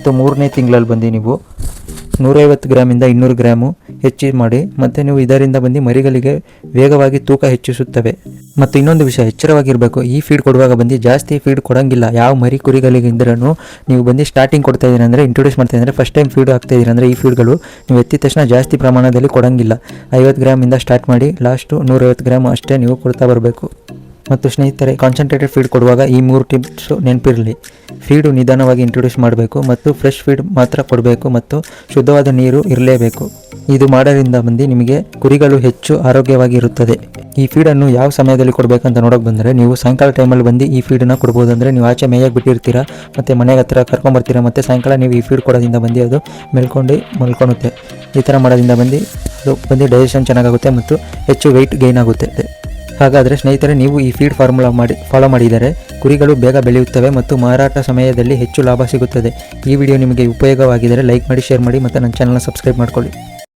ಮತ್ತು 3ನೇ ತಿಂಗಳಲ್ಲಿ ಬಂದು ನೀವು 150 ಗ್ರಾಮಿಂದ 200 ಗ್ರಾಮು ಹೆಚ್ಚು ಮಾಡಿ, ಮತ್ತು ನೀವು ಇದರಿಂದ ಬಂದು ಮರಿಗಳಿಗೆ ವೇಗವಾಗಿ ತೂಕ ಹೆಚ್ಚಿಸುತ್ತವೆ. ಮತ್ತು ಇನ್ನೊಂದು ವಿಷಯ, ಎಚ್ಚರವಾಗಿರಬೇಕು. ಈ ಫೀಡ್ ಕೊಡುವಾಗ ಬಂದು ಜಾಸ್ತಿ ಫೀಡ್ ಕೊಡೋಂಗಿಲ್ಲ. ಯಾವ ಮರಿ ಕುರಿಗಳಿಗಿಂದ್ರೂ ನೀವು ಬಂದು ಸ್ಟಾರ್ಟಿಂಗ್ ಕೊಡ್ತಾ ಇದ್ದೀರಿ ಅಂದರೆ, ಇಂಟ್ರೊಡ್ಯೂಸ್ ಮಾಡ್ತಾ ಇದ್ದೀರಿ, ಫಸ್ಟ್ ಟೈಮ್ ಫೀಡ್ ಹಾಕ್ತಾ ಇದ್ದೀರಿ ಅಂದರೆ ಈ ಫೀಡ್ಗಳು ನೀವು ಎತ್ತಿದ ತಕ್ಷಣ ಜಾಸ್ತಿ ಪ್ರಮಾಣದಲ್ಲಿ ಕೊಡೋಂಗಿಲ್ಲ. 50 ಗ್ರಾಮಿಂದ ಸ್ಟಾರ್ಟ್ ಮಾಡಿ ಲಾಸ್ಟು 150 ಗ್ರಾಮ್ ಅಷ್ಟೇ ನೀವು ಕೊಡ್ತಾ ಬರಬೇಕು. ಮತ್ತು ಸ್ನೇಹಿತರೆ, ಕಾನ್ಸಂಟ್ರೇಟೆಡ್ ಫೀಡ್ ಕೊಡುವಾಗ ಈ 3 ಟಿಪ್ಸು ನೆನಪಿರಲಿ. ಫೀಡು ನಿಧಾನವಾಗಿ ಇಂಟ್ರೊಡ್ಯೂಸ್ ಮಾಡಬೇಕು, ಮತ್ತು ಫ್ರೆಶ್ ಫೀಡ್ ಮಾತ್ರ ಕೊಡಬೇಕು, ಮತ್ತು ಶುದ್ಧವಾದ ನೀರು ಇರಲೇಬೇಕು. ಇದು ಮಾಡೋದ್ರಿಂದ ಬಂದು ನಿಮಗೆ ಕುರಿಗಳು ಹೆಚ್ಚು ಆರೋಗ್ಯವಾಗಿರುತ್ತದೆ. ಈ ಫೀಡನ್ನು ಯಾವ ಸಮಯದಲ್ಲಿ ಕೊಡಬೇಕಂತ ನೋಡೋಕೆ ಬಂದರೆ, ನೀವು ಸಾಯಂಕಾಲ ಟೈಮಲ್ಲಿ ಬಂದು ಈ ಫೀಡನ್ನು ಕೊಡ್ಬೋದು. ಅಂದರೆ ನೀವು ಆಚೆ ಮೇಯಕ್ಕೆ ಬಿಟ್ಟಿರ್ತೀರ ಮತ್ತು ಮನೆಗೆ ಹತ್ರ ಕರ್ಕೊಂಬರ್ತೀರ, ಮತ್ತು ಸಾಯಂಕಾಲ ನೀವು ಈ ಫೀಡ್ ಕೊಡೋದ್ರಿಂದ ಬಂದು ಅದು ಮಲ್ಕೊಳುತ್ತೆ. ಈ ಥರ ಮಾಡೋದ್ರಿಂದ ಬಂದು ಡೈಜೆಷನ್ ಚೆನ್ನಾಗಾಗುತ್ತೆ ಮತ್ತು ಹೆಚ್ಚು ವೆಯ್ಟ್ ಗೈನ್ ಆಗುತ್ತೆ. ಹಾಗಾದರೆ ಸ್ನೇಹಿತರೆ, ನೀವು ಈ ಫೀಡ್ ಫಾಲೋ ಮಾಡಿದರೆ ಕುರಿಗಳು ಬೇಗ ಬೆಳೆಯುತ್ತವೆ ಮತ್ತು ಮಾರಾಟ ಸಮಯದಲ್ಲಿ ಹೆಚ್ಚು ಲಾಭ ಸಿಗುತ್ತದೆ. ಈ ವಿಡಿಯೋ ನಿಮಗೆ ಉಪಯೋಗವಾಗಿದ್ದರೆ ಲೈಕ್ ಮಾಡಿ, ಶೇರ್ ಮಾಡಿ ಮತ್ತು ನನ್ನ ಚಾನಲ್ನ ಸಬ್ಸ್ಕ್ರೈಬ್ ಮಾಡ್ಕೊಳ್ಳಿ.